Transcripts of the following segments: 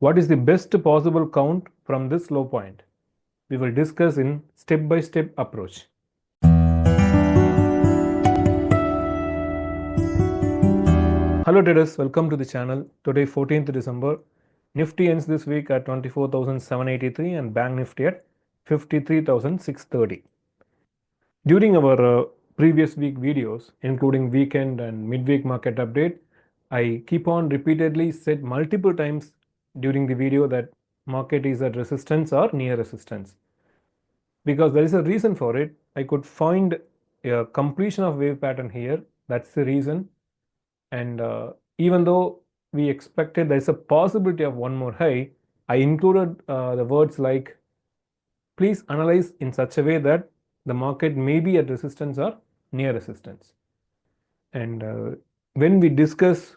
What is the best possible count from this low point? We will discuss in step-by-step approach. Hello traders, welcome to the channel. Today 14th December, Nifty ends this week at 24,783 and Bank Nifty at 53,630. During our previous week videos, including weekend and midweek market update, I keep on repeatedly said multiple times during the video that market is at resistance or near resistance. Because there is a reason for it. I could find a completion of wave pattern here. That's the reason. And even though we expected there is a possibility of one more high, I included the words like, please analyze in such a way that the market may be at resistance or near resistance. And when we discuss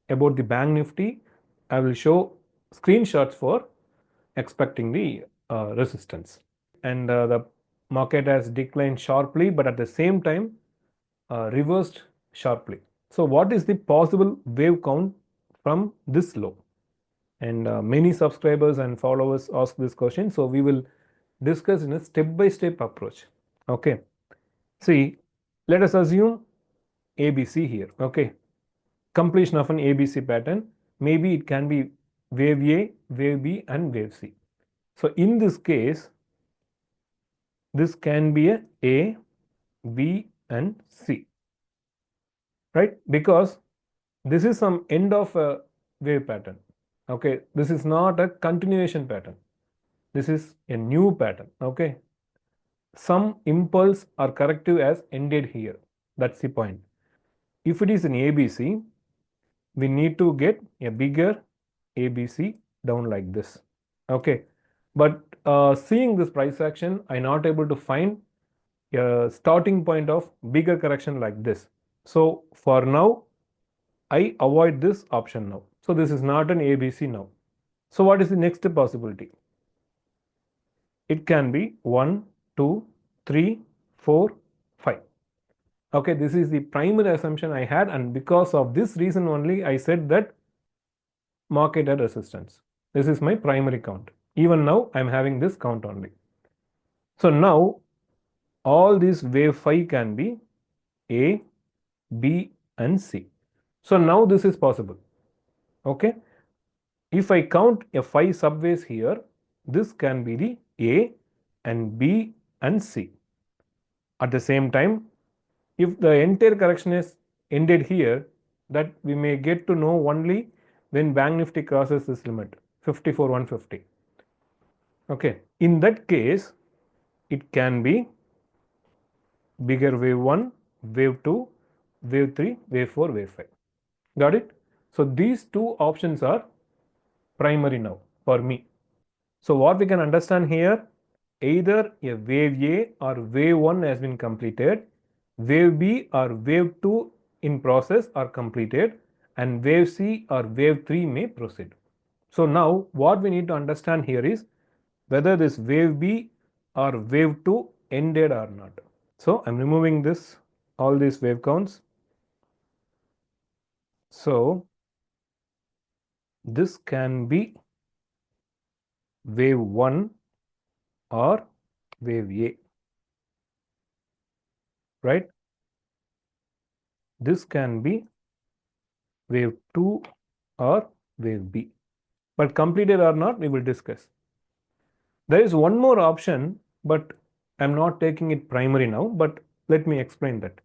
about the Bank Nifty, I will show screenshots for expecting the resistance. And the market has declined sharply, but at the same time reversed sharply. So what is the possible wave count from this low? And many subscribers and followers ask this question, so we will discuss in a step-by-step approach. Okay, see, let us assume ABC here. Okay, completion of an ABC pattern. Maybe it can be wave A, wave B and wave C. So in this case, this can be A, B and C, right? Because this is some end of a wave pattern. Okay, this is not a continuation pattern. This is a new pattern. Okay, some impulse or corrective has ended here. That's the point. If it is in ABC, we need to get a bigger ABC down like this. Okay, but seeing this price action, I'm not able to find a starting point of bigger correction like this. So for now, I avoid this option now. So this is not an ABC now. So what is the next possibility? It can be 1, 2, 3, 4, 5. Okay, this is the primary assumption I had, and because of this reason only I said that market at resistance. This is my primary count. Even now I am having this count only. So now all these wave 5 can be A, B and C. So now this is possible. Okay, if I count a 5 subways here, this can be the A and B and C. At the same time, if the entire correction is ended here, that we may get to know only when Bank Nifty crosses this limit 54,150. Okay, in that case, it can be bigger wave 1, wave 2, wave 3, wave 4, wave 5. Got it? So these two options are primary now for me. So what we can understand here, either a wave A or wave 1 has been completed, wave B or wave 2 in process are completed, and wave C or wave 3 may proceed. So now what we need to understand here is whether this wave B or wave 2 ended or not. So I'm removing this, all these wave counts. So this can be wave 1 or wave A, right? This can be wave 2 or wave B. But completed or not, we will discuss. There is one more option, but I'm not taking it primary now, but let me explain that.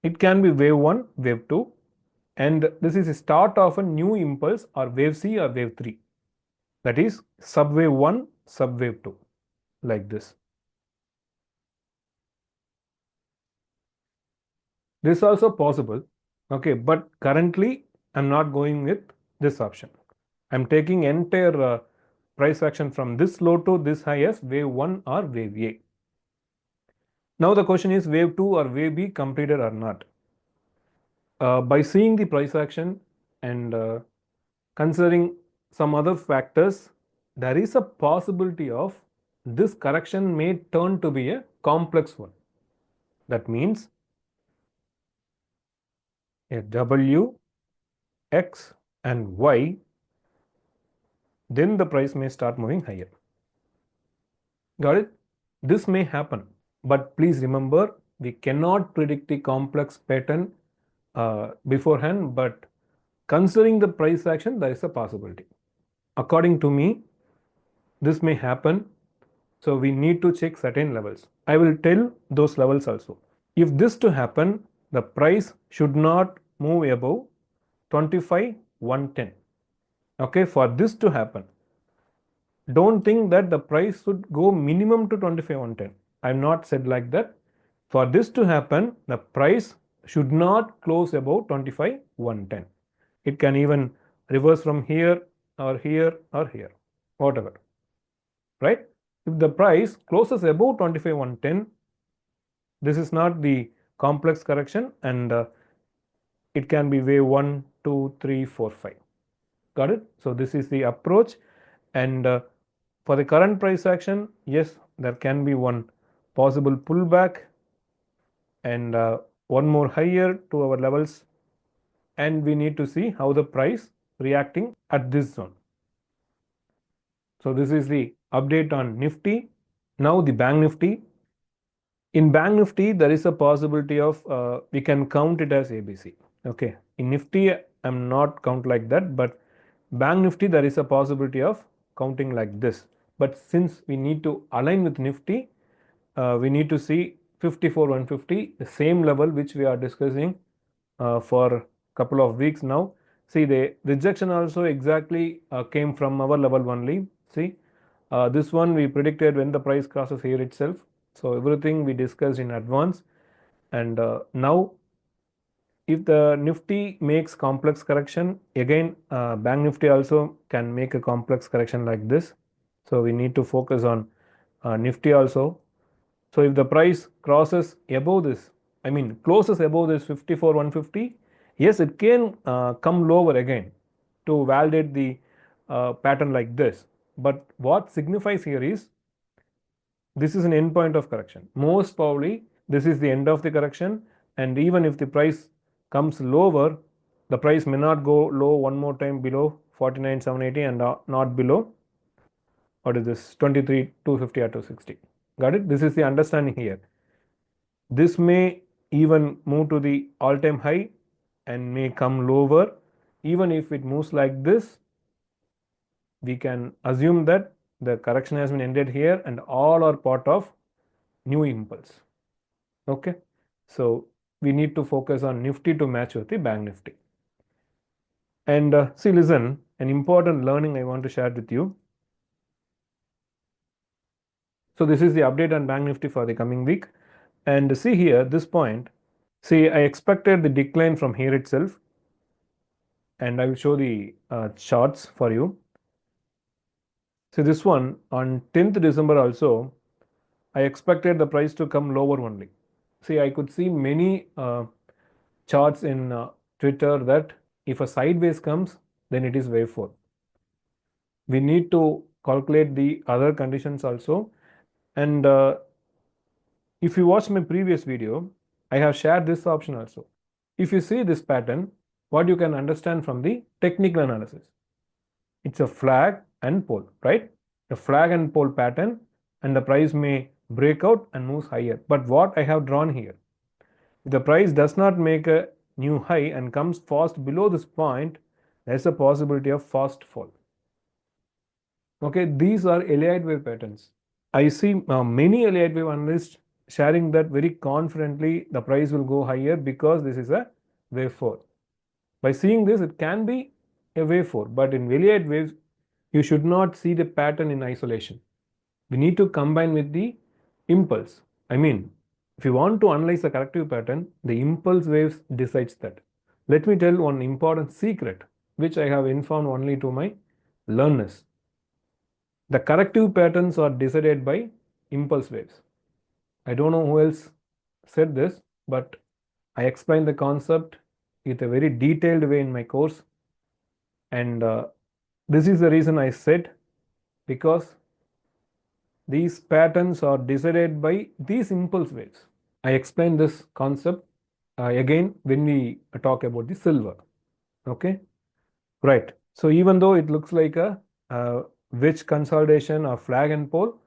It can be wave 1, wave 2, and this is a start of a new impulse or wave C or wave 3. That is subwave 1, subwave 2, like this. This is also possible, okay, but currently I'm not going with this option. I'm taking entire price action from this low to this high as wave 1 or wave A. Now the question is wave 2 or wave B completed or not. By seeing the price action and considering some other factors, there is a possibility of this correction may turn to be a complex one. That means a W, X and Y then the price may start moving higher. Got it? This may happen, but please remember, we cannot predict the complex pattern beforehand, but considering the price action, there is a possibility. According to me, this may happen, so we need to check certain levels. I will tell those levels also. If this to happen, the price should not move above 25,110. Okay, for this to happen, don't think that the price should go minimum to 25,110. I'm not said like that. For this to happen, the price should not close above 25,110. It can even reverse from here or here or here, whatever. Right? If the price closes above 25,110, this is not the complex correction, and it can be wave 1, 2, 3, 4, 5. Got it? So this is the approach, and for the current price action, yes, there can be one possible pullback and one more higher to our levels, and we need to see how the price reacting at this zone. So this is the update on Nifty. Now the Bank Nifty. In Bank Nifty, there is a possibility of we can count it as ABC. Okay. In Nifty, I'm not count like that, but Bank Nifty, there is a possibility of counting like this. But since we need to align with Nifty, we need to see 54,150, the same level which we are discussing for a couple of weeks now. See, the rejection also exactly came from our level only. See, this one we predicted when the price crosses here itself. So everything we discussed in advance, and now if the Nifty makes complex correction, again Bank Nifty also can make a complex correction like this. So we need to focus on Nifty also. So if the price crosses above this, I mean closes above this 54,150, yes, it can come lower again to validate the pattern like this. But what signifies here is this is an end point of correction. Most probably this is the end of the correction, and even if the price comes lower, the price may not go low one more time below 49,780 and not below, what is this, 23,250 or 260. Got it? This is the understanding here. This may even move to the all-time high and may come lower. Even if it moves like this, we can assume that the correction has been ended here and all are part of new impulse. Okay, so we need to focus on Nifty to match with the Bank Nifty. And see, listen, an important learning I want to share with you. So this is the update on Bank Nifty for the coming week. And see here, this point, see, I expected the decline from here itself, and I will show the charts for you. So this one on 10th December also, I expected the price to come lower only. See, I could see many charts in Twitter that if a sideways comes, then it is wave 4. We need to calculate the other conditions also. And if you watch my previous video, I have shared this option also. If you see this pattern, what you can understand from the technical analysis, it's a flag and pole, right? A flag and pole pattern, and the price may break out and moves higher. But what I have drawn here, if the price does not make a new high and comes fast below this point, there's a possibility of fast fall. Okay, these are Elliottwave patterns. I see many Elliottwave analysts sharing that very confidently the price will go higher because this is a wave 4. By seeing this, it can be a wave 4, but in Elliottwaves, you should not see the pattern in isolation. We need to combine with the impulse. I mean, if you want to analyze the corrective pattern, the impulse waves decides that. Let me tell one important secret, which I have informed only to my learners. The corrective patterns are decided by impulse waves. I don't know who else said this, but I explained the concept with a very detailed way in my course, and this is the reason I said, because these patterns are decided by these impulse waves. I explained this concept again when we talk about the silver. Okay, right. So even though it looks like a which consolidation or flag and pole.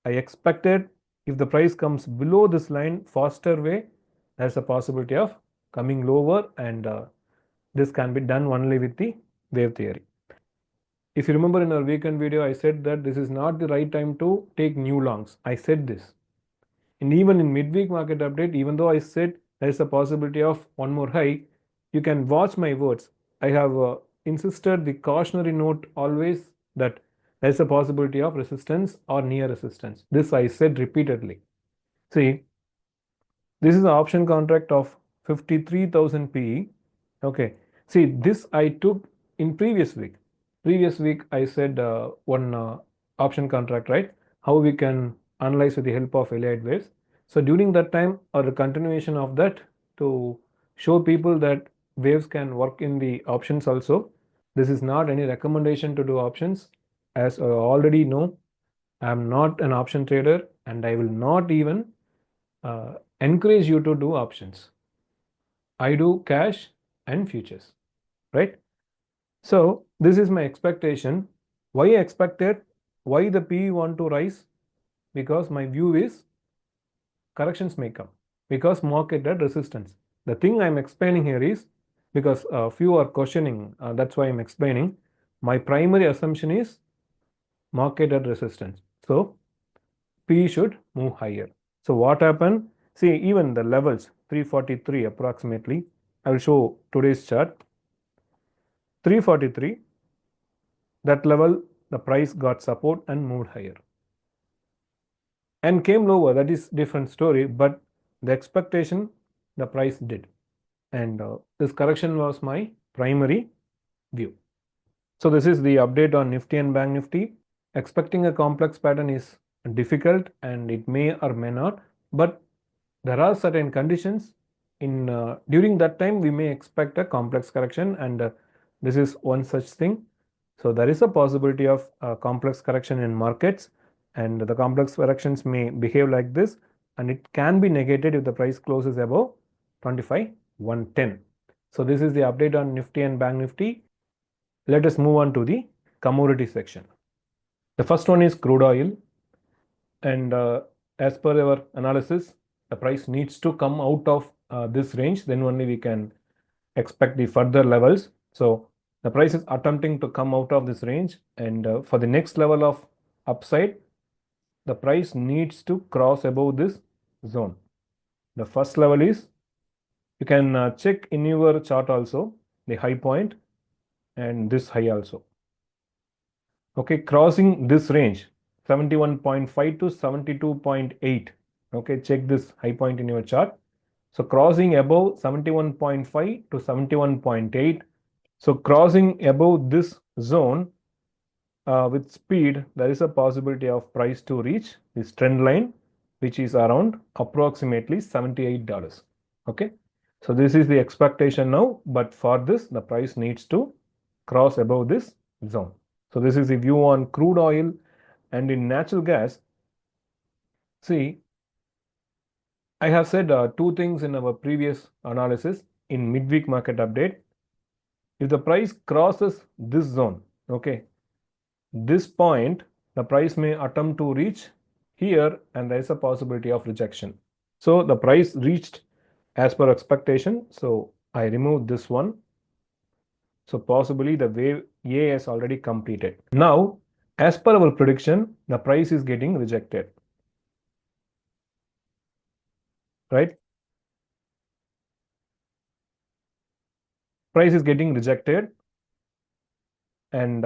I expected if the price comes below this line faster way, there's a possibility of coming lower, and this can be done only with the wave theory. If you remember in our weekend video, I said that this is not the right time to take new longs. I said this. And even in midweek market update, even though I said there is a possibility of one more high, you can watch my words. I have insisted the cautionary note always that there is a possibility of resistance or near resistance. This I said repeatedly. See, this is an option contract of 53,000 PE. Okay. See, this I took in previous week. Previous week I said one option contract, right? How we can analyze with the help of Elliottwaves. So during that time or the continuation of that to show people that waves can work in the options also. This is not any recommendation to do options. As I already know, I am not an option trader and I will not even encourage you to do options. I do cash and futures, right? So this is my expectation. Why I expected? Why the PE want to rise? Because my view is corrections may come because market at resistance. The thing I'm explaining here is because few are questioning. That's why I'm explaining. My primary assumption is market at resistance. So P should move higher. So what happened? See, even the levels 343 approximately. I will show today's chart. 343, that level, the price got support and moved higher. And came lower, that is different story, but the expectation, the price did. And this correction was my primary view. So this is the update on Nifty and Bank Nifty. Expecting a complex pattern is difficult and it may or may not, but there are certain conditions in during that time we may expect a complex correction, and this is one such thing. So there is a possibility of complex correction in markets, and the complex corrections may behave like this, and it can be negated if the price closes above 25,110. So this is the update on Nifty and Bank Nifty. Let us move on to the commodity section. The first one is crude oil, and as per our analysis, the price needs to come out of this range, then only we can expect the further levels. So the price is attempting to come out of this range, and for the next level of upside, the price needs to cross above this zone. The first level is, you can check in your chart also, the high point and this high also. Okay, crossing this range 71.5 to 72.8. Okay, check this high point in your chart. So crossing above 71.5 to 71.8. So crossing above this zone with speed, there is a possibility of price to reach this trend line, which is around approximately $78. Okay, so this is the expectation now, but for this, the price needs to cross above this zone. So this is the view on crude oil. And in natural gas, see, I have said two things in our previous analysis in midweek market update. If the price crosses this zone, okay, this point, the price may attempt to reach here, and there is a possibility of rejection. So the price reached as per expectation. So I removed this one. So possibly the wave A has already completed. Now, as per our prediction, the price is getting rejected, right? Price is getting rejected, and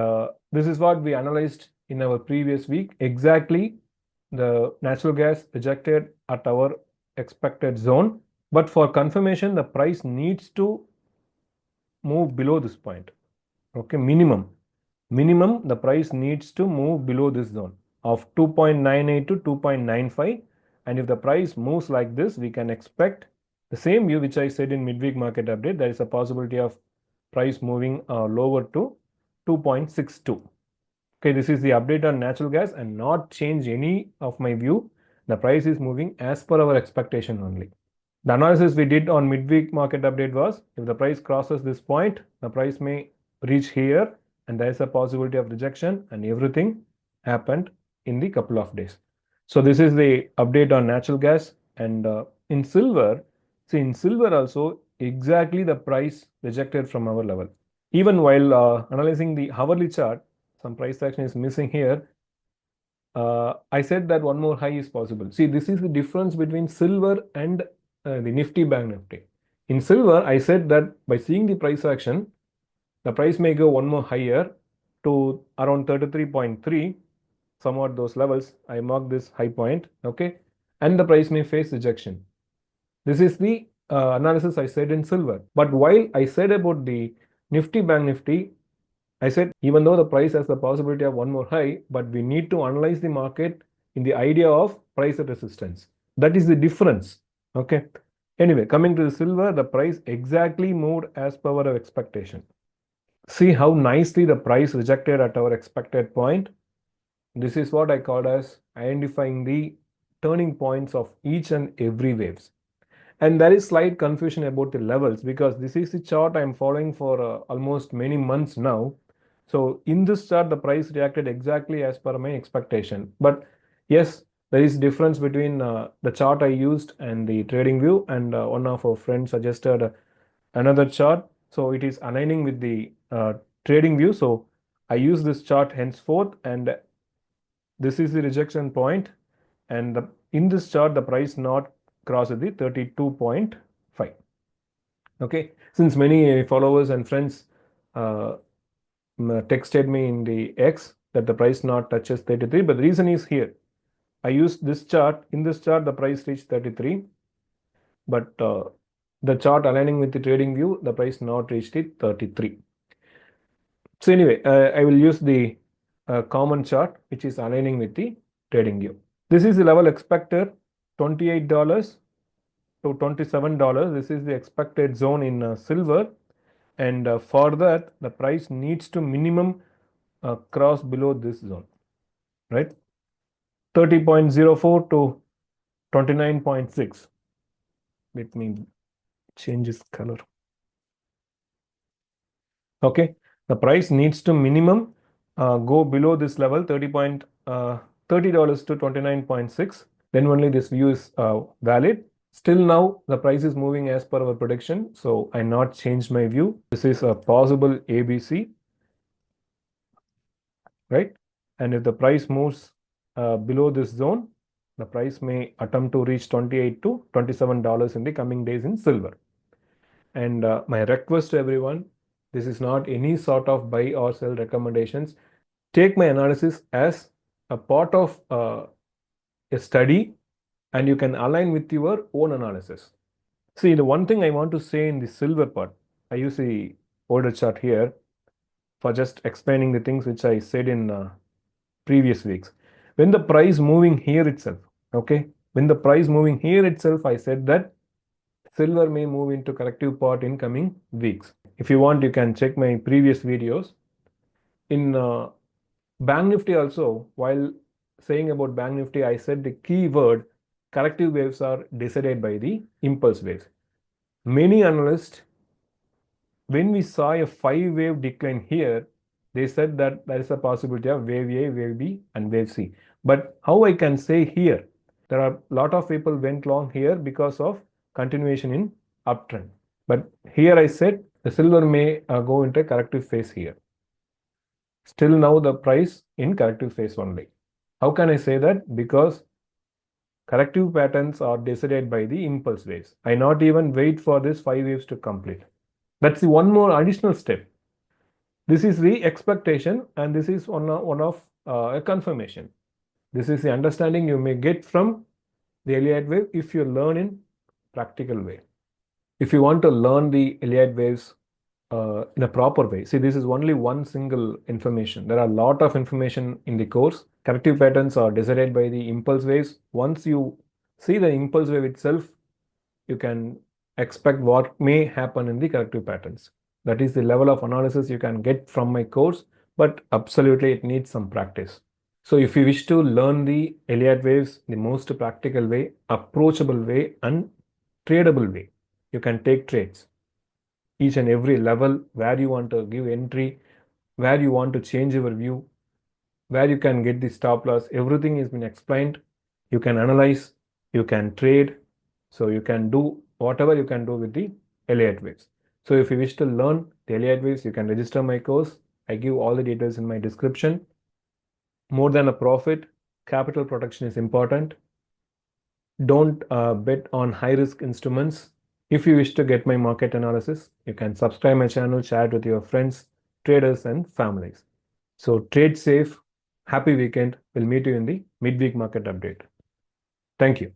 this is what we analyzed in our previous week. Exactly, the natural gas rejected at our expected zone, but for confirmation, the price needs to move below this point. Okay, minimum the price needs to move below this zone of 2.98 to 2.95, and if the price moves like this, we can expect the same view which I said in midweek market update. There is a possibility of price moving lower to 2.62. Okay, this is the update on natural gas and not change any of my view. The price is moving as per our expectation only. The analysis we did on midweek market update was, if the price crosses this point, the price may reach here, and there is a possibility of rejection, and everything happened in the couple of days. So this is the update on natural gas. And in silver, see, in silver also exactly the price rejected from our level. Even while analyzing the hourly chart, some price action is missing here. I said that one more high is possible. See, this is the difference between silver and the Nifty Bank Nifty. In silver, I said that by seeing the price action, the price may go one more higher to around 33.3, somewhat those levels. I mark this high point, okay, and the price may face rejection. This is the analysis I said in silver. But while I said about the Nifty Bank Nifty, I said even though the price has the possibility of one more high, but we need to analyze the market in the idea of price resistance. That is the difference. Okay. Anyway, coming to the silver, the price exactly moved as per our expectation. See how nicely the price rejected at our expected point. This is what I call as identifying the turning points of each and every waves. And there is slight confusion about the levels because this is the chart I'm following for almost many months now. So in this chart, the price reacted exactly as per my expectation. But yes, there is difference between the chart I used and the trading view, and one of our friends suggested another chart. So it is aligning with the trading view. So I use this chart henceforth, and this is the rejection point. And in this chart, the price not crossed the 32.5. Okay, since many followers and friends texted me in the X that the price not touches 33, but the reason is here. I used this chart. In this chart, the price reached 33, but the chart aligning with the trading view, the price not reached it 33. So anyway, I will use the common chart, which is aligning with the trading view. This is the level expected, $28 to $27. This is the expected zone in silver. And for that, the price needs to minimum cross below this zone, right? 30.04 to 29.6. Let me change this color. Okay, the price needs to minimum go below this level, $30 to 29.6. Then only this view is valid. Still now the price is moving as per our prediction, so I not changed my view. This is a possible ABC, right? And if the price moves below this zone, the price may attempt to reach $28 to $27 in the coming days in silver. And my request to everyone, this is not any sort of buy or sell recommendations. Take my analysis as a part of a study, and you can align with your own analysis. See, the one thing I want to say in the silver part, I use the older chart here for just explaining the things which I said in previous weeks. When the price moving here itself, okay, when the price moving here itself, I said that silver may move into corrective part in coming weeks. If you want, you can check my previous videos. In Bank Nifty also, while saying about Bank Nifty, I said the key word corrective waves are decided by the impulse waves. Many analysts, when we saw a 5-wave decline here, they said that there is a possibility of wave A, wave B, and wave C. But how I can say here, there are a lot of people went long here because of continuation in uptrend. But here I said the silver may go into a corrective phase here. Still now the price in corrective phase only. How can I say that? Because corrective patterns are decided by the impulse waves. I not even wait for this 5 waves to complete. That's the one more additional step. This is the expectation, and this is one of a confirmation. This is the understanding you may get from the Elliottwave if you learn in practical way. If you want to learn the Elliottwaves in a proper way, see, this is only one single information. There are a lot of information in the course. Corrective patterns are decided by the impulse waves. Once you see the impulse wave itself, you can expect what may happen in the corrective patterns. That is the level of analysis you can get from my course, but absolutely it needs some practice. So if you wish to learn the Elliottwaves the most practical way, approachable way, and tradable way, you can take trades. Each and every level where you want to give entry, where you want to change your view, where you can get the stop loss. Everything has been explained. You can analyze, you can trade, so you can do whatever you can do with the Elliott waves. So if you wish to learn the Elliott waves, you can register my course. I give all the details in my description. More than a profit, capital protection is important. Don't bet on high risk instruments. If you wish to get my market analysis, you can subscribe my channel, share it with your friends, traders, and families. So trade safe. Happy weekend. We'll meet you in the midweek market update. Thank you.